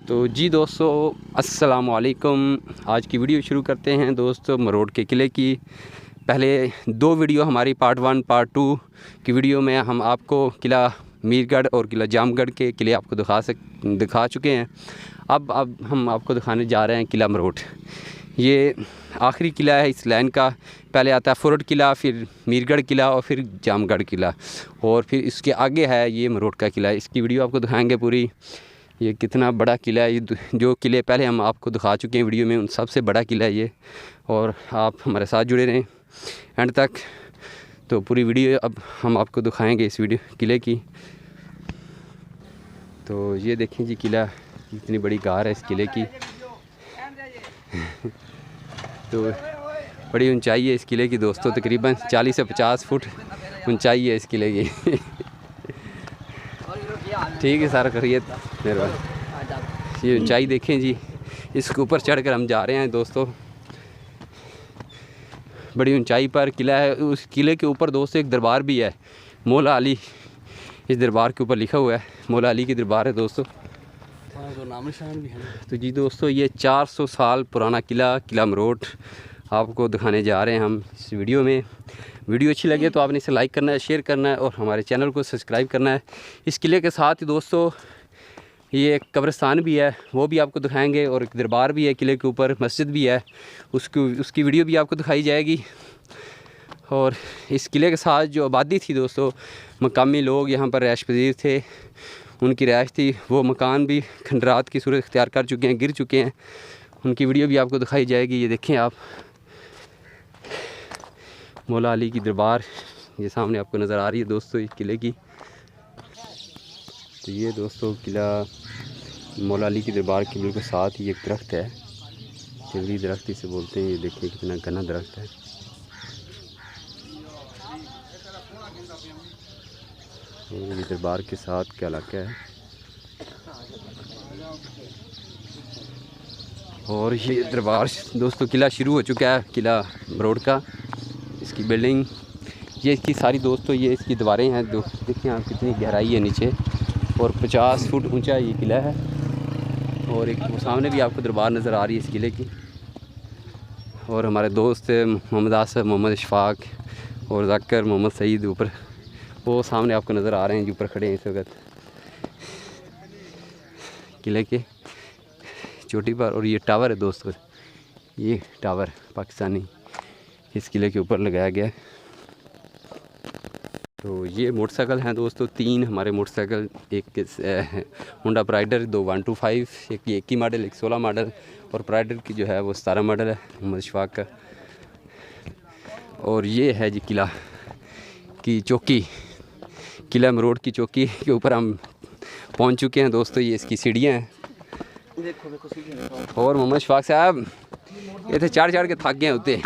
तो जी दोस्तों अस्सलाम वालेकुम। आज की वीडियो शुरू करते हैं दोस्तों मरोड़ के किले की। पहले दो वीडियो हमारी पार्ट 1 पार्ट 2 की वीडियो में हम आपको किला मीरगढ़ और किला जामगढ़ के किले आपको दिखा चुके हैं। अब हम आपको दिखाने जा रहे हैं किला मरोड़। ये आखिरी किला है इस लाइन का। पहले आता है फुरड किला, फिर मीरगढ़ किला और फिर जामगढ़ किला, और फिर इसके आगे है ये मरोड़ का किला। इसकी वीडियो आपको दिखाएंगे पूरी। ये कितना बड़ा किला है। ये जो किले पहले हम आपको दिखा चुके हैं वीडियो में, उन सबसे बड़ा किला है ये। और आप हमारे साथ जुड़े रहें एंड तक। तो पूरी वीडियो अब हम आपको दिखाएंगे इस वीडियो किले की। तो ये देखें जी किला, इतनी बड़ी गार है इस किले की। तो बड़ी ऊंचाई है इस किले की दोस्तों, तकरीबन 40 से 50 फुट ऊंचाई है इस किले की। ठीक है सर, करिए मेहरबानी। ये ऊंचाई देखें जी, इसके ऊपर चढ़कर हम जा रहे हैं दोस्तों। बड़ी ऊंचाई पर किला है। उस किले के ऊपर दोस्तों एक दरबार भी है, मौला अली। इस दरबार के ऊपर लिखा हुआ है मौला अली की दरबार है दोस्तों। तो नाम निशान भी है। तो जी दोस्तों ये 400 साल पुराना किला मरोड़ आपको दिखाने जा रहे हैं हम इस वीडियो में। वीडियो अच्छी लगे तो आपने इसे लाइक करना है, शेयर करना है और हमारे चैनल को सब्सक्राइब करना है। इस किले के साथ ही दोस्तों ये एक कब्रिस्तान भी है, वो भी आपको दिखाएंगे, और एक दरबार भी है किले के ऊपर, मस्जिद भी है, उसकी वीडियो भी आपको दिखाई जाएगी। और इस किले के साथ जो आबादी थी दोस्तों, मकामी लोग यहाँ पर रहायश पजीर थे, उनकी रहायश थी। वो मकान भी खंडरात की सूरत इख्तियार कर चुके हैं, गिर चुके हैं। उनकी वीडियो भी आपको दिखाई जाएगी। ये देखें आप, मौला अली की दरबार ये सामने आपको नज़र आ रही है दोस्तों इस किले की। तो ये दोस्तों किला मौला अली की दरबार के बिल्कुल साथ ही एक दरख्त है, चिवड़ी दरख्त इसे बोलते हैं। ये देखिए कितना घना दरख्त है। और ये दरबार के साथ क्या इलाका है। और ये दरबार दोस्तों किला शुरू हो चुका है, किला मरोड़ का। इसकी बिल्डिंग ये इसकी सारी दोस्तों ये इसकी दीवारें हैं। देखिए आप कितनी गहराई है नीचे, और 50 फुट ऊंचा ये किला है। और एक वो सामने भी आपको दरबार नज़र आ रही है इस किले की। और हमारे दोस्त मोहम्मद आसिफ, मोहम्मद इशफाक और जाकर, मोहम्मद सईद ऊपर वो सामने आपको नज़र आ रहे हैं जो ऊपर खड़े हैं इस वक्त किले के चोटी पर। और ये टावर है दोस्तों, ये टावर पाकिस्तानी इस किले के ऊपर लगाया गया है। तो ये मोटरसाइकिल हैं दोस्तों, 3 हमारे मोटरसाइकिल, एक होंडा प्राइडर 2 125, एक 21 मॉडल, एक 16 मॉडल, और प्राइडर की जो है वो 17 मॉडल है मोहम्मद इशफाक का। और ये है जी किला की चौकी, किला मरोड़ की चौकी के ऊपर हम पहुंच चुके हैं दोस्तों। ये इसकी सीढ़ियाँ हैं। और मोहम्मद इशफाक साहब ये थे चढ़ के थक गए होते।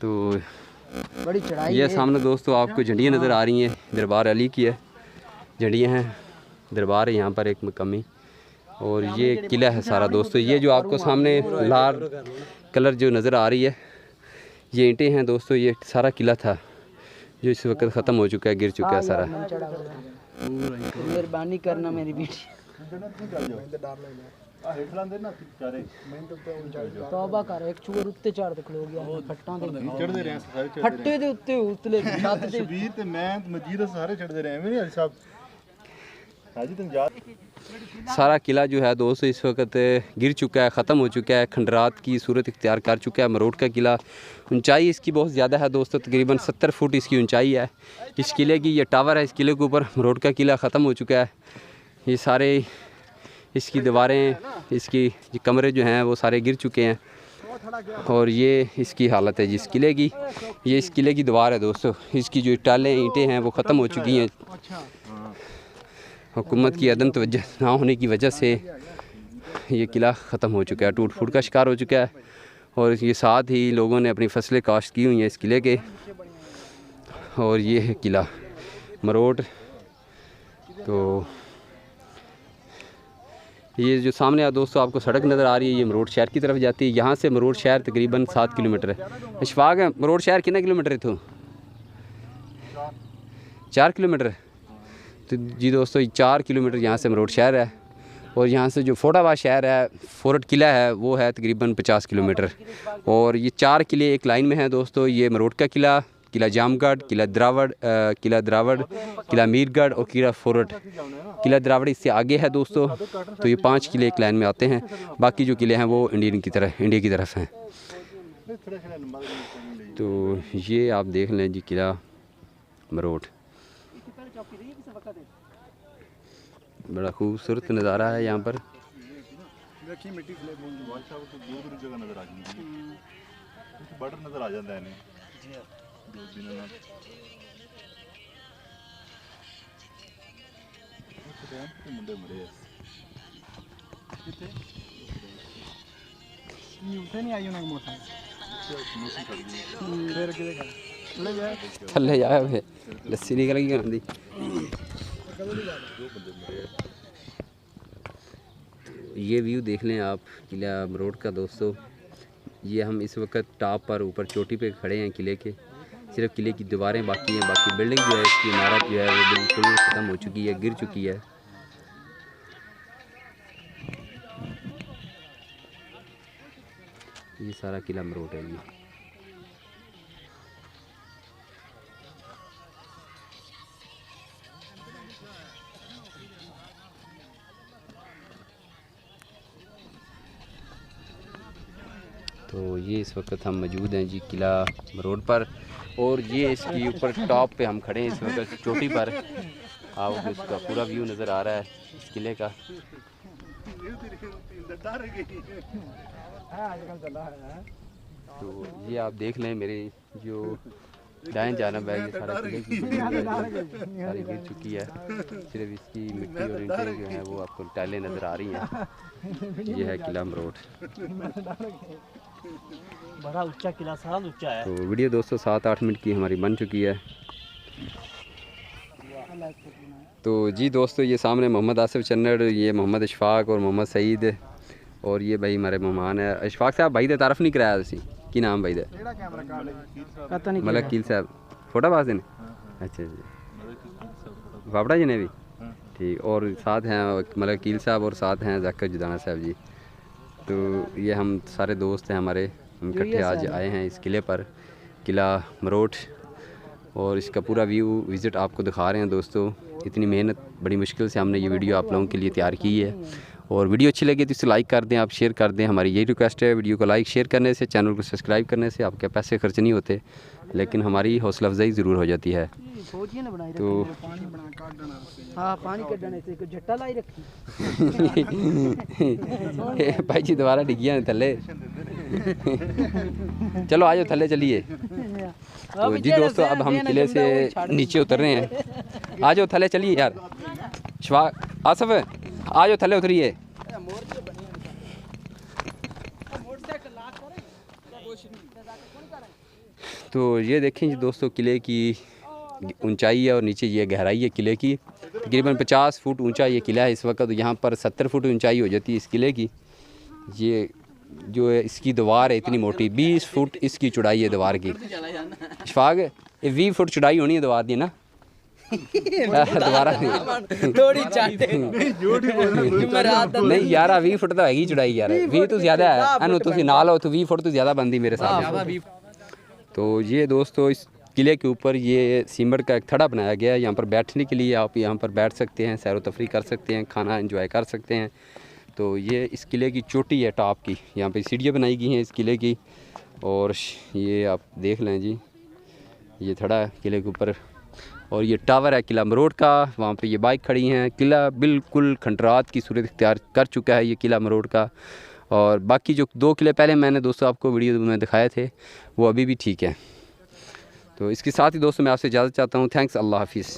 तो बड़ी चढ़ाई ये सामने दोस्तों आपको झंडियाँ नज़र आ रही हैं, दरबार अली की है, झंडियाँ हैं, दरबार है यहाँ पर एक मकामी। और ये किला है सारा दोस्तों। ये जो आपको सामने लाल कलर जो नज़र आ रही है, ये ईंटें हैं दोस्तों। ये सारा किला था जो इस वक्त ख़त्म हो चुका है, गिर चुका है सारा। मेहरबानी करना मेरी बेटी। तौबा कर, एक चूर उत्ते चढ़ के खलो गया फट्टां दे चढ़दे रहे सारे, फट्टे दे उत्ते उतले छत दे शबीर ते मैं मजीद सारे चढ़दे रहे मेरे साहब। हाजी तुम जा। सारा किला जो है दोस्तों इस वक्त गिर चुका है, ख़त्म हो चुका है, खंडरात की सूरत इख्तियार कर चुका है मरोड़ का किला। ऊंचाई इसकी बहुत ज़्यादा है दोस्तों, तकरीबन 70 फुट इसकी ऊंचाई है इस किले की। ये टावर है इस किले के ऊपर। मरोड़ का किला ख़त्म हो चुका है। ये सारे इसकी दीवारें, इसकी कमरे जो हैं वो सारे गिर चुके हैं। और ये इसकी हालत है जिस किले की। ये इस किले की दीवार है दोस्तों। इसकी जो टालें ईंटें हैं वो ख़त्म हो चुकी हैं। हुकूमत की अदम तवज्जो ना होने की वजह से ये किला ख़त्म हो चुका है, टूट फूट का शिकार हो चुका है। और ये साथ ही लोगों ने अपनी फसलें काश्त की हुई हैं इस किले के। और ये है किला मरोड़। तो ये जो सामने दोस्तों आपको सड़क नज़र आ रही है, ये मरोड़ शहर की तरफ जाती है। यहाँ से मरोड़ शहर तकरीबन 7 किलोमीटर है। इशफाक है, मरोड़ शहर कितना किलोमीटर है? तो 4 किलोमीटर। तो जी दोस्तों 4 किलोमीटर यहाँ से मरोड़ शहर है, और यहाँ से जो फोटाबाद शहर है, फोर्ट किला है, वो है तकरीबन 50 किलोमीटर। और ये 4 किले एक लाइन में हैं दोस्तों। ये मरोड़ का किला, किला जामगढ़, किला द्रावड़, किला मीरगढ़ और किला फोर्ट। किला द्रावड़ इससे आगे है दोस्तों। तो ये 5 किले एक लाइन में आते हैं। बाकी जो किले हैं वो इंडिया की तरफ हैं। तो ये आप देख लें जी किला मरोड़, बड़ा खूबसूरत नज़ारा है यहाँ पर। नज़र आ जाता है मुंडे मरे नहीं आई थल्ले जाया फिर लस्सी निकल गई आंधी। ये व्यू देख लें आप किला मरोड़ का दोस्तों। ये हम इस वक्त टॉप पर ऊपर चोटी पे खड़े हैं किले के। सिर्फ किले की दीवारें बाकी हैं, बाकी बिल्डिंग जो है, इसकी इमारत जो है वो बिल्कुल ख़त्म हो चुकी है, गिर चुकी है। ये सारा किला मरोड़ है ये। तो ये इस वक्त हम मौजूद हैं जी किला मरोड़ पर, और ये इसके ऊपर टॉप पे हम खड़े हैं इस वक्त चोटी पर। आपको इसका पूरा व्यू नज़र आ रहा है इस किले का। तो ये आप देख लें मेरे जो दाएं जानब है, ये सारा किले की सारी गिर चुकी है। सिर्फ इसकी मिट्टी और ईंटें जो हैं वो आपको टाइलें नज़र आ रही हैं। ये है किला मरोड़, बड़ा ऊंचा किला, साल ऊंचा है। तो वीडियो दोस्तों 7-8 मिनट की हमारी बन चुकी है। तो जी दोस्तों ये सामने मोहम्मद आसिफ चन्नड़, ये मोहम्मद इशफाक और मोहम्मद सईद, और ये भाई हमारे मेहमान है। इशफाक साहब भाई दे तारफ नहीं कराया तुसी की नाम भाई दे? मलक कील साहब फोटाबाज ने। अच्छा जी, बाबड़ा जी ने भी ठीक, और साथ हैं मलक कील साहब और साथ हैं जाकर जुदाना साहब जी। तो ये हम सारे दोस्त हैं हमारे, हम इकट्ठे आज आए हैं इस किले पर, किला मरोड़, और इसका पूरा व्यू विज़िट आपको दिखा रहे हैं दोस्तों। इतनी मेहनत, बड़ी मुश्किल से हमने ये वीडियो आप लोगों के लिए तैयार की है। और वीडियो अच्छी लगे तो इसे लाइक कर दें, आप शेयर कर दें। हमारी यही रिक्वेस्ट है, वीडियो को लाइक शेयर करने से, चैनल को सब्सक्राइब करने से आपके पैसे खर्च नहीं होते, लेकिन हमारी हौसला अफजाई ज़रूर हो जाती है। तो भाई जी दोबारा डिगिया थले चलो आ जाओ थले चलिए। तो जी दोस्तों अब हम किले से नीचे उतर रहे हैं। आ जाओ थले चलिए यार, आसफ आ जाओ थले उतरिए। तो ये देखें जी दोस्तों किले की ऊंचाई है और नीचे ये गहराई है किले की। तकरीबन 50 फुट ऊंचा ये किला है इस वक्त। तो यहाँ पर 70 फुट ऊंचाई हो जाती है इस किले की। ये जो है इसकी दीवार है इतनी मोटी, 20 फुट इसकी चौड़ाई है दीवार की। इशफाक ये 20 फुट चौड़ाई होनी है दीवार की ना दोबारा थोड़ी नहीं यार 20 फुट तो हैगी चौड़ाई यार, 20 तो ज़्यादा है एनु तुसी ना लो तो 20 फुट तो ज़्यादा बनती मेरे साथ। तो ये दोस्तों इस किले के ऊपर ये सीमेंट का एक थड़ा बनाया गया है। यहाँ पर बैठने के लिए आप यहाँ पर बैठ सकते हैं, सैर व तफरी कर सकते हैं, खाना एंजॉय कर सकते हैं। तो ये इस किले की चोटी है टॉप की, यहाँ पे सीढ़ियाँ बनाई गई हैं इस किले की। और ये आप देख लें जी, ये थड़ा है किले के ऊपर, और ये टावर है किला मरोड़ का। वहाँ पे ये बाइक खड़ी हैं। किला बिल्कुल खंडरात की सूरत इख्तियार कर चुका है ये किला मरोड़ का। और बाकी जो 2 किले पहले मैंने दोस्तों आपको वीडियो में दिखाए थे वो अभी भी ठीक है। तो इसके साथ ही दोस्तों मैं आपसे इजाज़त चाहता हूँ। थैंक्स, अल्लाह हाफिज़।